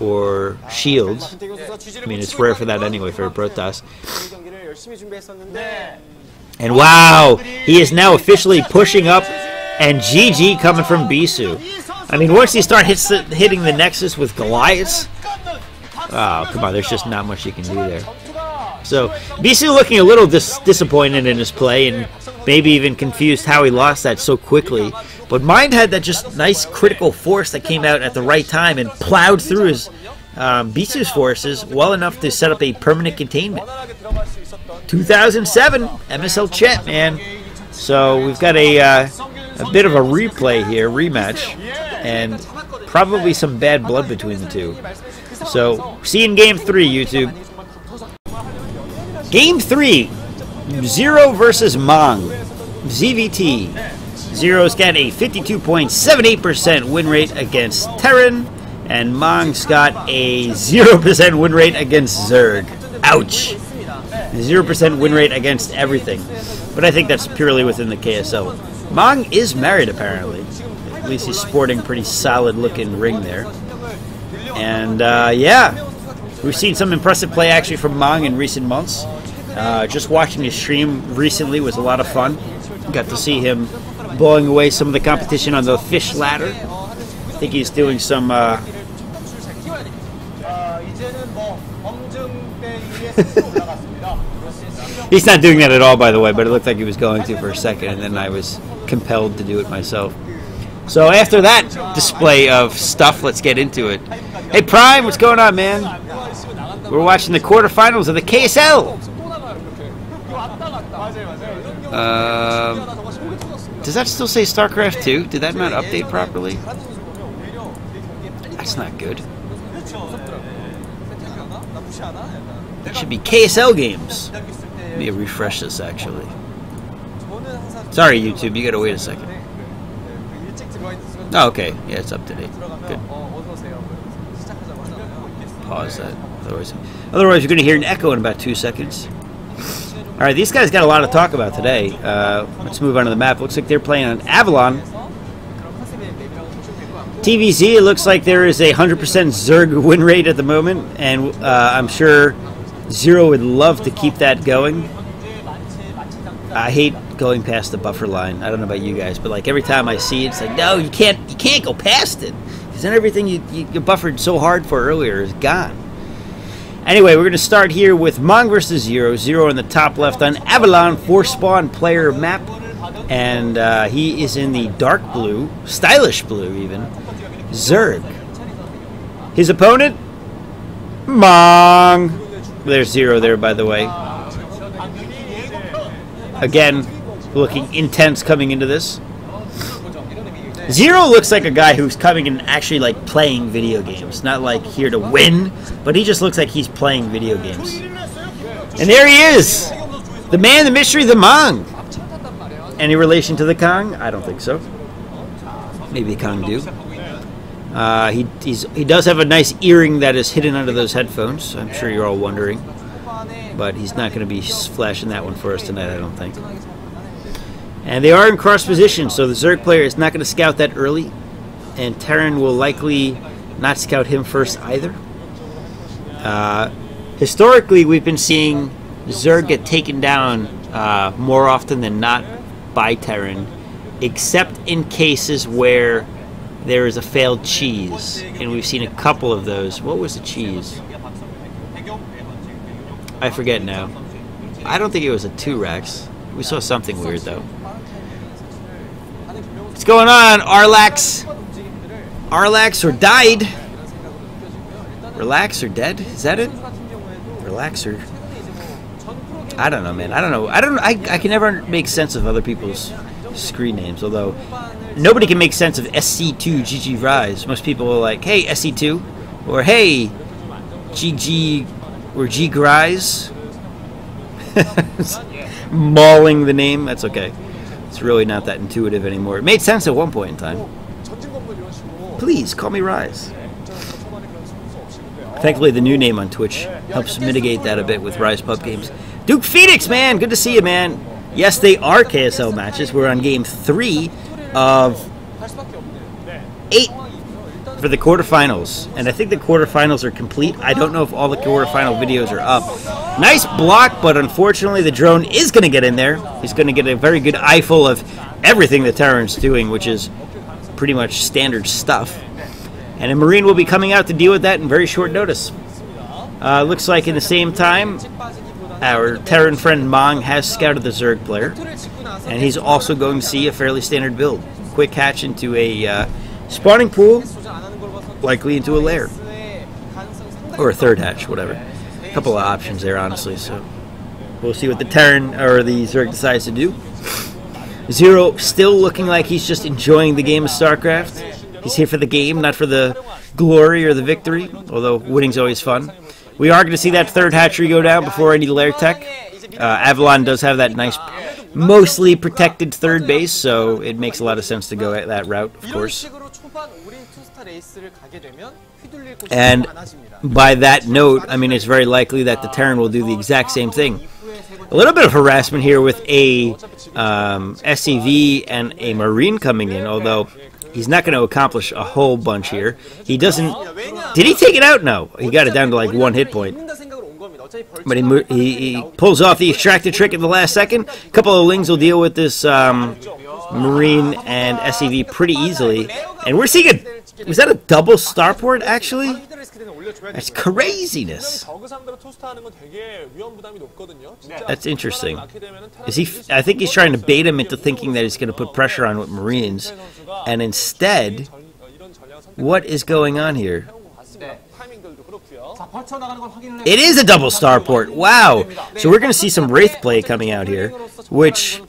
or shields. I mean, it's rare for that anyway for a Protoss. And wow, he is now officially pushing up, and GG coming from Bisu. I mean, once you start hitting the Nexus with Goliaths, oh, come on, there's just not much you can do there. So, Bisu looking a little disappointed in his play, and maybe even confused how he lost that so quickly. But Mind had that just nice critical force that came out at the right time and plowed through his Bisu's forces well enough to set up a permanent containment. 2007 MSL chat, man. So we've got a bit of a replay here, rematch, and probably some bad blood between the two. So see you in Game 3, YouTube. Game 3, Zero versus Mong. ZVT. Zero's got a 52.78% win rate against Terran, and Mong's got a 0% win rate against Zerg. Ouch. 0% win rate against everything. But I think that's purely within the KSL. Mong is married, apparently. At least he's sporting a pretty solid-looking ring there. And, yeah. We've seen some impressive play, actually, from Mong in recent months. Just watching his stream recently was a lot of fun. Got to see him blowing away some of the competition on the fish ladder. I think he's doing some he's not doing that at all, by the way, but it looked like he was going to for a second, and then I was compelled to do it myself. So after that display of stuff, let's get into it. Hey Prime, what's going on, man? We're watching the quarterfinals of the KSL. Does that still say StarCraft 2? Did that not update properly? That's not good. It should be KSL games. Let me refresh this, actually. Sorry, YouTube, you gotta wait a second. Oh, okay. Yeah, it's up to date. Good. Pause that. Otherwise, you're going to hear an echo in about 2 seconds. All right, these guys got a lot to talk about today. Let's move on to the map. Looks like they're playing on Avalon. TVZ, it looks like there is a 100% Zerg win rate at the moment, and I'm sure Zero would love to keep that going. I hate going past the buffer line. I don't know about you guys, but like every time I see it, it's like, no, you can't go past it, because then everything you buffered so hard for earlier is gone. Anyway, we're going to start here with Mong versus Zero. Zero in the top left on Avalon, 4-spawn player map. And he is in the dark blue, stylish blue even, Zerg. His opponent, Mong. There's Zero there, by the way. Again, looking intense coming into this. Zero looks like a guy who's coming and actually like playing video games. Not like here to win, but he just looks like he's playing video games. And there he is! The man, the mystery, the Mong! Any relation to the Kong? I don't think so. Maybe the Kong do. He does have a nice earring that is hidden under those headphones. I'm sure you're all wondering. But he's not going to be flashing that one for us tonight, I don't think. And they are in cross position, so the Zerg player is not going to scout that early. And Terran will likely not scout him first either. Historically, we've been seeing Zerg get taken down more often than not by Terran, except in cases where there is a failed cheese. And we've seen a couple of those. What was the cheese? I forget now. I don't think it was a 2-Rax. We saw something weird, though. What's going on, Arlax? Arlax or died? Relax or dead? Is that it? Relax or... I don't know, man. I don't know. I can never make sense of other people's screen names, although nobody can make sense of SC2 GG Rise. Most people are like, hey, SC2, or hey, GG, or G Rise. Mauling the name. That's okay. It's really not that intuitive anymore. It made sense at one point in time. Please, call me Rise. Thankfully, the new name on Twitch helps mitigate that a bit with RisePubGames. Duke Phoenix, man! Good to see you, man. Yes, they are KSL matches. We're on game 3 of 8 for the quarterfinals. And I think the quarterfinals are complete. I don't know if all the quarterfinal videos are up. Nice block, but unfortunately the drone is going to get in there. He's going to get a very good eyeful of everything the Terran's doing, which is pretty much standard stuff. And a Marine will be coming out to deal with that in very short notice. Looks like in the same time, our Terran friend Mong has scouted the Zerg player. And he's also going to see a fairly standard build. Quick hatch into a spawning pool, likely into a lair. Or a third hatch, whatever. A couple of options there, honestly. So we'll see what the Terran or the Zerg decides to do. Zero still looking like he's just enjoying the game of StarCraft. He's here for the game, not for the glory or the victory, although winning's always fun. We are going to see that third hatchery go down before any lair tech. Avalon does have that nice, mostly protected third base, so it makes a lot of sense to go at that route, of course. And by that note, I mean, it's very likely that the Terran will do the exact same thing. A little bit of harassment here with a SCV and a Marine coming in, although he's not going to accomplish a whole bunch here. He doesn't... Did he take it out? No. He got it down to like 1 hit point. But he pulls off the extracted trick at the last second. A couple of Lings will deal with this Marine and SCV pretty easily. And we're seeing a... Was that a double starport, actually? That's craziness. That's interesting. Is he? I think he's trying to bait him into thinking that he's going to put pressure on with Marines. And instead, what is going on here? It is a double starport. Wow. So we're going to see some Wraith play coming out here, which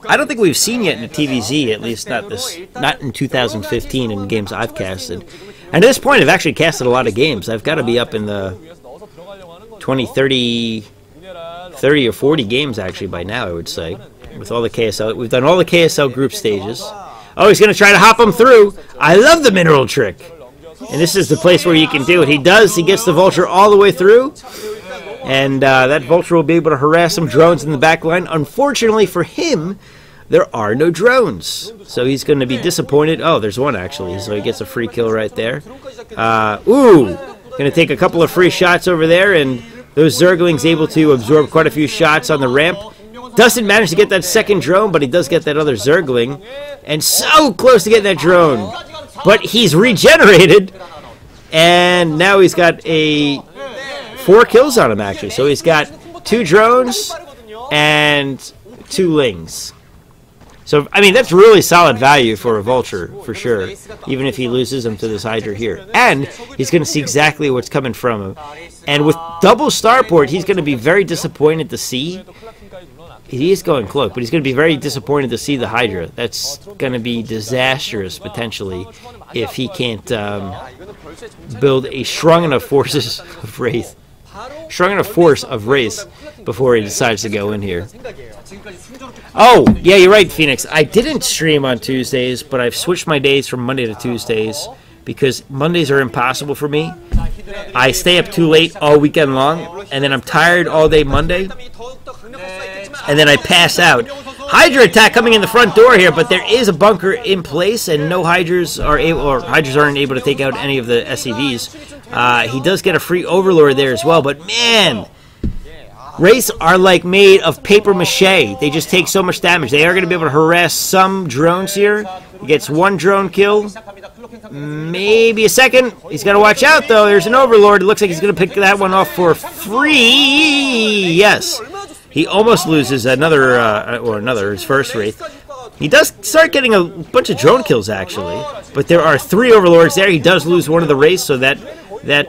I don't think we've seen yet in the TVZ, at least not in 2015 in games I've casted. And at this point, I've actually casted a lot of games. I've got to be up in the 20, 30 or 40 games actually by now, I would say, with all the KSL. We've done all the KSL group stages. Oh, he's going to try to hop him through. I love the mineral trick. And this is the place where you can do it. He does. He gets the Vulture all the way through. And that Vulture will be able to harass some drones in the back line. Unfortunately for him, there are no drones. So he's going to be disappointed. Oh, there's one actually. So he gets a free kill right there. Ooh. Going to take a couple of free shots over there. And those Zerglings able to absorb quite a few shots on the ramp. Doesn't manage to get that second drone, but he does get that other Zergling. And so close to getting that drone. But he's regenerated. And now he's got 4 kills on him, actually. So he's got 2 drones and 2 Lings. So, I mean, that's really solid value for a Vulture, for sure. Even if he loses them to this Hydra here. And he's going to see exactly what's coming from him. And with double starport, he's going to be very disappointed to see. He is going cloak, but he's going to be very disappointed to see the Hydra. That's going to be disastrous, potentially, if he can't build a strong enough forces of Wraith. Strong enough force of Wraith before he decides to go in here. Oh, yeah, you're right, Phoenix. I didn't stream on Tuesdays, but I've switched my days from Monday to Tuesdays because Mondays are impossible for me. I stay up too late all weekend long, and then I'm tired all day Monday, and then I pass out. Hydra attack coming in the front door here, but there is a bunker in place, and no Hydras are able, or Hydras aren't able to take out any of the SCVs. He does get a free Overlord there as well, but man, Wraiths are like made of paper mache. They just take so much damage. They are going to be able to harass some drones here. He gets 1 drone kill, maybe a second. He's got to watch out though. There's an Overlord. It looks like he's going to pick that one off for free. Yes. He almost loses his first Wraith. He does start getting a bunch of drone kills, actually. But there are 3 Overlords there. He does lose one of the Wraiths, so that's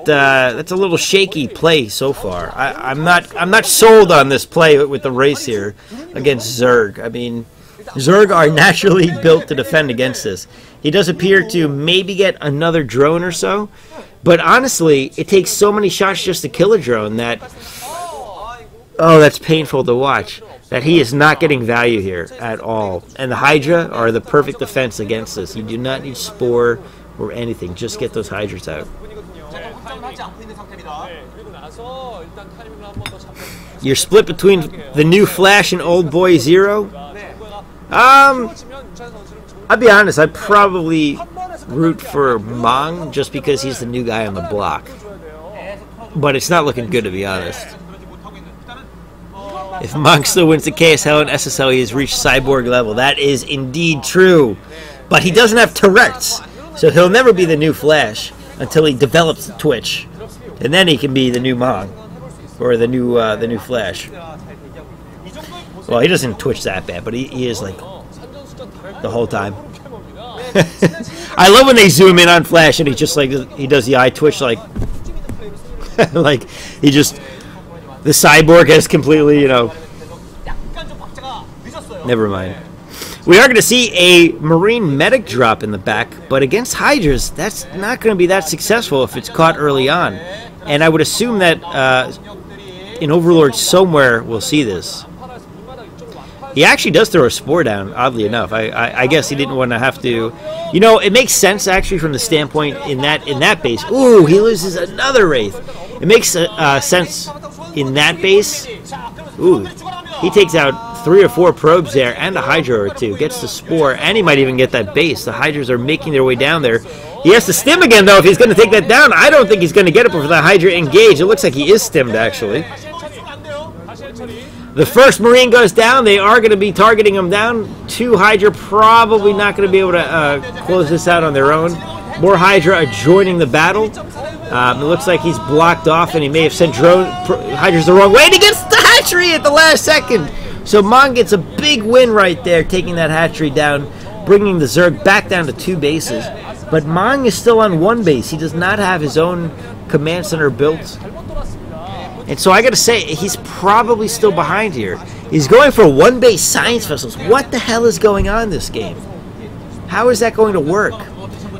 a little shaky play so far. I'm not sold on this play with the Wraiths here against Zerg. I mean, Zerg are naturally built to defend against this. He does appear to maybe get another drone or so. But honestly, it takes so many shots just to kill a drone that... Oh, that's painful to watch. That he is not getting value here at all. And the Hydra are the perfect defense against this. You do not need Spore or anything. Just get those Hydras out. You're split between the new Flash and Old Boy Zero? I'll be honest, I'd probably root for Mong just because he's the new guy on the block. But it's not looking good, to be honest. If Mong still wins the KSL and SSL, he has reached cyborg level. That is indeed true. But he doesn't have Tourette's, so he'll never be the new Flash until he develops Twitch. And then he can be the new Mong, or the new Flash. Well, he doesn't Twitch that bad, but he is like the whole time. I love when they zoom in on Flash and he just like he does the eye twitch like like he just the cyborg has completely, you know. Never mind. We are going to see a Marine medic drop in the back, but against Hydras, that's not going to be that successful if it's caught early on. And I would assume that an Overlord somewhere will see this. He actually does throw a Spore down, oddly enough. I guess he didn't want to have to... You know, it makes sense, actually, from the standpoint in that base. Ooh, he loses another Wraith. It makes sense in that base. Ooh, he takes out 3 or 4 probes there and a Hydra or 2. Gets the Spore, and he might even get that base. The Hydras are making their way down there. He has to stim again, though, if he's going to take that down. I don't think he's going to get it before the Hydra engage. It looks like he is stimmed, actually. The first Marine goes down. They are going to be targeting him down. 2 Hydra probably not going to be able to close this out on their own. More Hydra are joining the battle. It looks like he's blocked off, and he may have sent Hydras the wrong way, and he gets the hatchery at the last second. So Mong gets a big win right there, taking that hatchery down, bringing the Zerg back down to 2 bases. But Mong is still on 1 base. He does not have his own command center built. And so I got to say, he's probably still behind here. He's going for 1 base science vessels. What the hell is going on in this game? How is that going to work?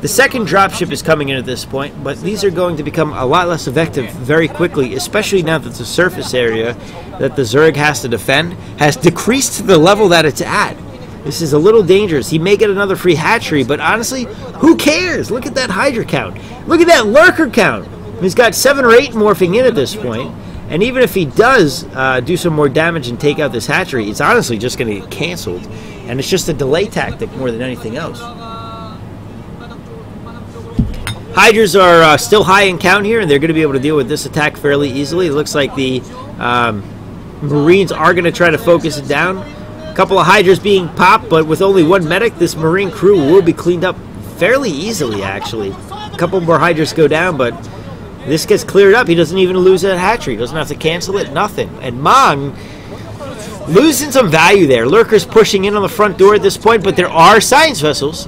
The second dropship is coming in at this point, but these are going to become a lot less effective very quickly, especially now that the surface area that the Zerg has to defend has decreased to the level that it's at. This is a little dangerous. He may get another free hatchery, but honestly, who cares? Look at that Hydra count. Look at that lurker count. He's got 7 or 8 morphing in at this point. And even if he does do some more damage and take out this hatchery, it's honestly just going to get canceled. And it's just a delay tactic more than anything else. Hydras are still high in count here, and they're going to be able to deal with this attack fairly easily. It looks like the Marines are going to try to focus it down. A couple of Hydras being popped, but with only 1 medic, this Marine crew will be cleaned up fairly easily, actually. A couple more Hydras go down, but this gets cleared up. He doesn't even lose that hatchery. He doesn't have to cancel it, nothing. And Mong losing some value there. Lurkers pushing in on the front door at this point, but there are science vessels.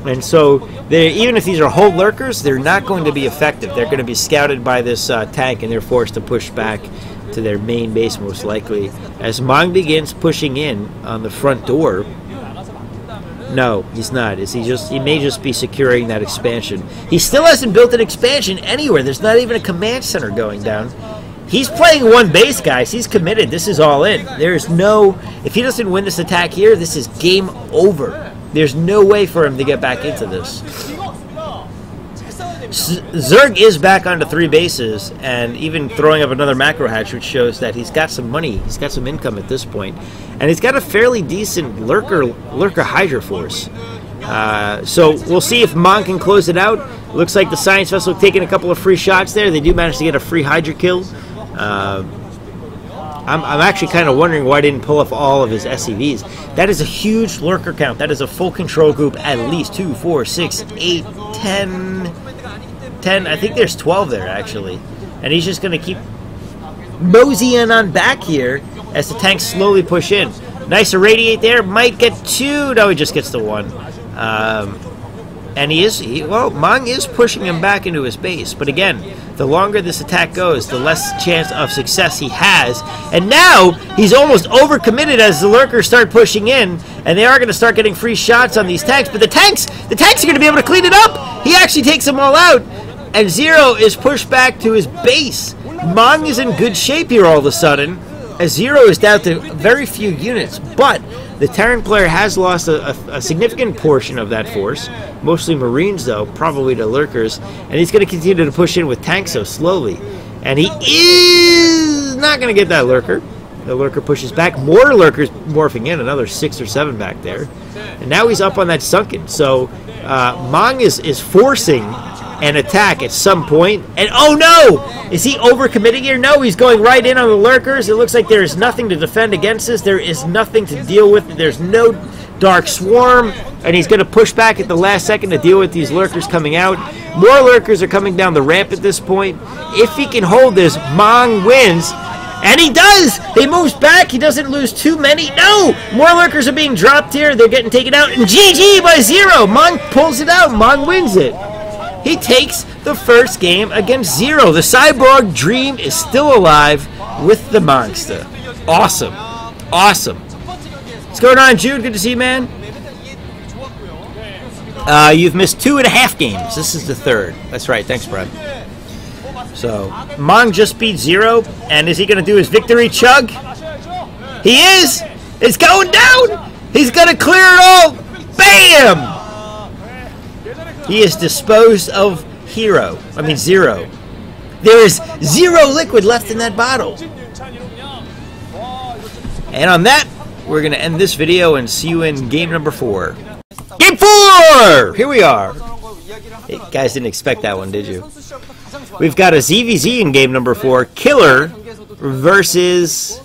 And so, even if these are whole lurkers, they're not going to be effective. They're going to be scouted by this tank, and they're forced to push back to their main base, most likely. As Mong begins pushing in on the front door, no, he's not. He may just be securing that expansion. He still hasn't built an expansion anywhere. There's not even a command center going down. He's playing 1 base, guys. He's committed. This is all in. There's no... If he doesn't win this attack here, this is game over. There's no way for him to get back into this. Zerg is back onto 3 bases, and even throwing up another macro hatch, which shows that he's got some money, he's got some income at this point, and he's got a fairly decent lurker Hydra force. So we'll see if Mong can close it out. Looks like the science vessel taking a couple of free shots there. They do manage to get a free Hydra kill. I'm actually kind of wondering why I didn't pull off all of his SCVs. That is a huge lurker count. That is a full control group, at least 2, 4, 6, 8, 10. I think there's 12 there, actually. And he's just going to keep moseying on back here as the tanks slowly push in. Nice irradiate there. Might get 2. No, he just gets the 1. And Mong is pushing him back into his base. But again, the longer this attack goes, the less chance of success he has. And now, he's almost overcommitted as the lurkers start pushing in. And they are going to start getting free shots on these tanks. But the tanks are going to be able to clean it up. He actually takes them all out. And Zero is pushed back to his base. Mong is in good shape here all of a sudden, as Zero is down to very few units. But the Terran player has lost a significant portion of that force, mostly Marines though, probably to lurkers, and he's going to continue to push in with tanks so slowly. And he is not going to get that lurker. The lurker pushes back. More lurkers morphing in, another 6 or 7 back there. And now he's up on that sunken. So Mong is forcing an attack at some point. And oh no! Is he overcommitting here? No, he's going right in on the lurkers. It looks like there is nothing to defend against this. There is nothing to deal with. There's no dark swarm. And he's going to push back at the last second to deal with these lurkers coming out. More lurkers are coming down the ramp at this point. If he can hold this, Mong wins. And he does! He moves back. He doesn't lose too many. No! More lurkers are being dropped here. They're getting taken out. And GG by Zero. Mong pulls it out. Mong wins it. He takes the first game against Zero. The Cyborg dream is still alive with the Monster. Awesome. Awesome. What's going on, Jude? Good to see you, man. You've missed 2.5 games. This is the 3rd. That's right. Thanks, Brad. So, Mong just beat Zero. And is he going to do his victory chug? He is! It's going down! He's going to clear it all! Bam! He is disposed of Zero. There is 0 liquid left in that bottle. And on that, we're going to end this video and see you in game number 4. Game 4! Here we are. Hey, guys didn't expect that one, did you? We've got a ZVZ in game number 4. Killer versus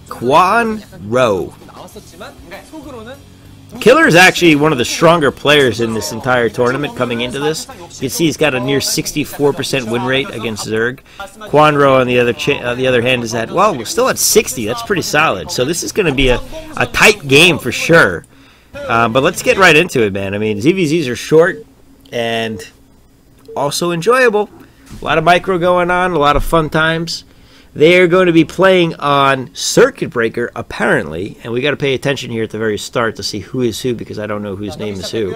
Kwanro. Killer is actually one of the stronger players in this entire tournament coming into this. You can see he's got a near 64% win rate against Zerg. Kwanro, on the other hand, is at, well, we're still at 60. That's pretty solid. So this is going to be a tight game for sure. But let's get right into it, man. I mean, ZVZs are short and also enjoyable. A lot of micro going on, a lot of fun times. They are going to be playing on Circuit Breaker, apparently, and we got to pay attention here at the very start to see who is who, because I don't know whose name is who.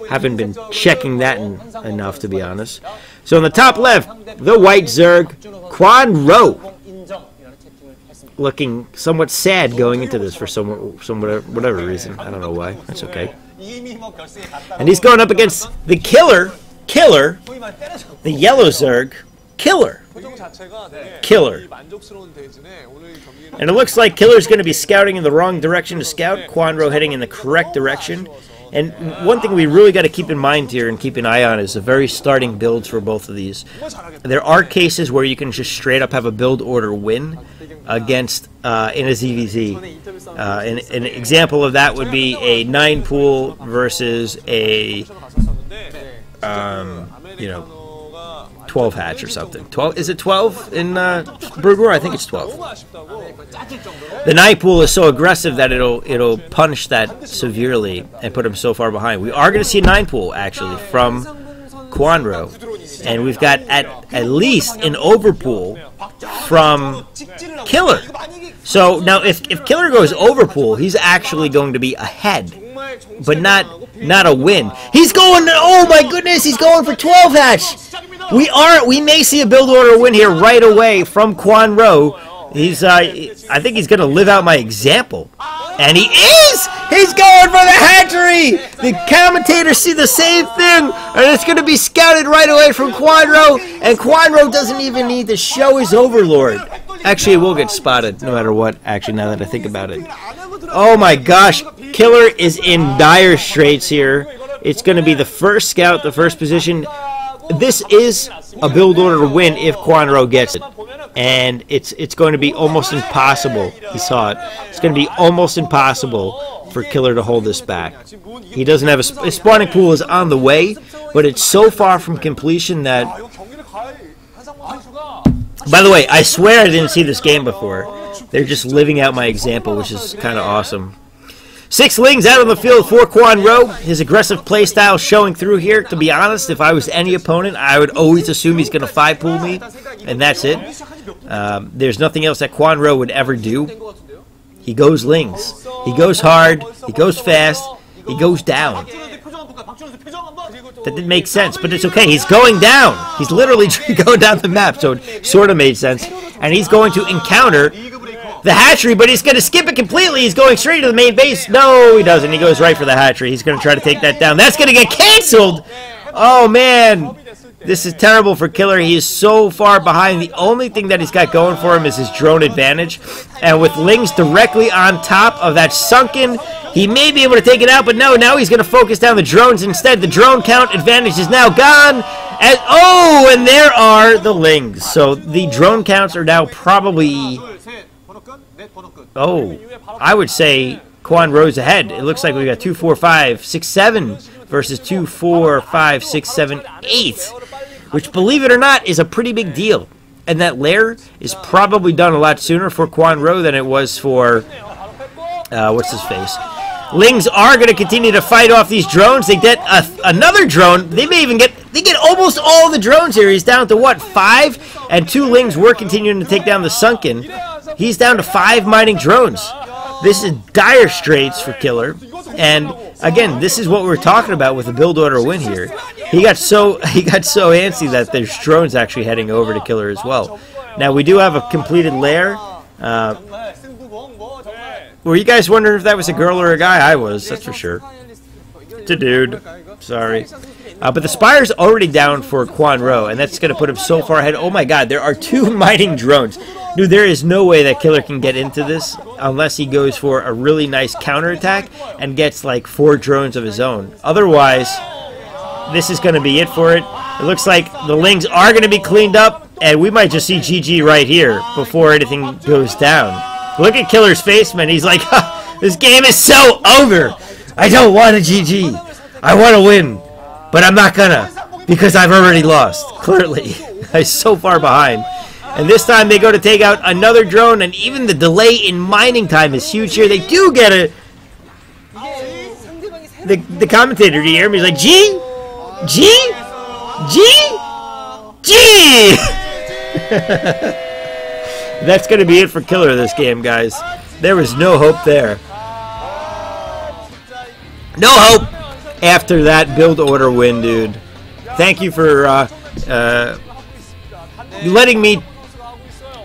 Haven't been checking that enough, to be honest. So on the top left, the White Zerg, Kwanro, looking somewhat sad going into this for whatever reason. I don't know why. That's okay. And he's going up against the Killer, Killer. The yellow Zerg. Killer. Killer. And it looks like Killer's going to be scouting in the wrong direction to scout. Kwanro heading in the correct direction. And one thing we really got to keep in mind here and keep an eye on is the very starting builds for both of these. There are cases where you can just straight up have a build order win against in a ZVZ. An example of that would be a 9 pool versus a 12 hatch or something. 12, is it 12 in Brood War? I think it's 12. The 9 pool is so aggressive that it'll punish that severely and put him so far behind. We are going to see a 9 pool actually from Kwanro, and we've got at least an overpool from Killer. So now if Killer goes overpool, he's actually going to be ahead, but not a win. He's going, oh my goodness, he's going for 12 hatch. We may see a build order win here right away from Kwanro. I think he's going to live out my example. And he is! He's going for the hatchery! The commentators see the same thing, and it's going to be scouted right away from Kwanro, and Kwanro doesn't even need to show his overlord. Actually, it will get spotted no matter what, actually, now that I think about it. Oh my gosh, Killer is in dire straits here. It's going to be the first scout, the first position. This is a build order win if Kwanro gets it. And it's going to be almost impossible. He saw it. It's going to be almost impossible for Killer to hold this back. He doesn't have his spawning pool is on the way, but it's so far from completion that... By the way, I swear I didn't see this game before. They're just living out my example, which is kind of awesome. 6 Lings out on the field for Kwanro. His aggressive playstyle showing through here. To be honest, if I was any opponent, I would always assume he's going to 5-pool me, and that's it. There's nothing else that Kwanro would ever do. He goes Lings. He goes hard. He goes fast. He goes down. That didn't make sense, but it's okay. He's going down. He's literally going down the map, so it sort of made sense. And he's going to encounter the hatchery, but he's going to skip it completely. He's going straight to the main base. No, he doesn't. He goes right for the hatchery. He's going to try to take that down. That's going to get canceled. Oh, man. This is terrible for Killer. He is so far behind. The only thing that he's got going for him is his drone advantage. And with Lings directly on top of that sunken, he may be able to take it out, but no, now he's going to focus down the drones instead. The drone count advantage is now gone. And there are the Lings. So the drone counts are now probably... Oh, I would say Kwanro's ahead. It looks like we've got 2, 4, 5, 6, 7 versus 2, 4, 5, 6, 7, 8, which, believe it or not, is a pretty big deal. And that lair is probably done a lot sooner for Kwanro than it was for, what's his face? Lings are going to continue to fight off these drones. They get another drone. They may even get almost all the drones here. He's down to, what, 5? And 2 Lings were continuing to take down the sunken. He's down to 5 mining drones. This is dire straits for Killer. And again, this is what we're talking about with the build order win here. He got so antsy that there's drones actually heading over to Killer as well. Now we do have a completed lair. Were you guys wondering if that was a girl or a guy? I was, that's for sure. It's a dude. Sorry. But the Spire's already down for Kwanro, and that's going to put him so far ahead. Oh my god, there are 2 mining drones. Dude, there is no way that Killer can get into this unless he goes for a really nice counterattack and gets like 4 drones of his own. Otherwise, this is going to be it for it. It looks like the Lings are going to be cleaned up, and we might just see GG right here before anything goes down. Look at Killer's face, man. He's like, this game is so over. I don't want a GG. I want to win, but I'm not gonna because I've already lost. Clearly, I'm so far behind. And this time they go to take out another drone, and even the delay in mining time is huge here. They do get a... The commentator, do you hear me? He's like, G? G? G? G! That's going to be it for Killer this game, guys. There was no hope there. No hope after that build order win, dude. Thank you for letting me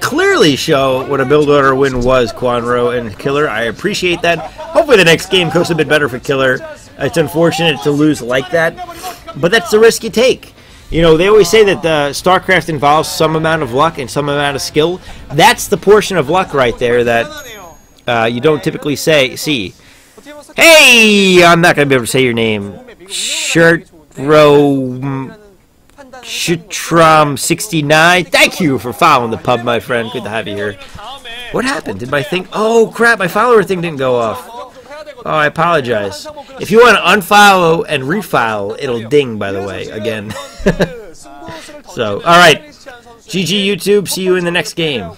clearly show what a build order win was, Kwanro and Killer. I appreciate that. Hopefully the next game goes a bit better for Killer. It's unfortunate to lose like that, but that's the risk you take. You know, they always say that StarCraft involves some amount of luck and some amount of skill. That's the portion of luck right there that you don't typically see. Hey! I'm not going to be able to say your name. Shitrom69. Thank you for following the pub, my friend. Good to have you here. What happened? Did my thing... Oh, crap. My follower thing didn't go off. Oh, I apologize. If you want to unfollow and refile, it'll ding, by the way, again. So, alright. GG YouTube. See you in the next game.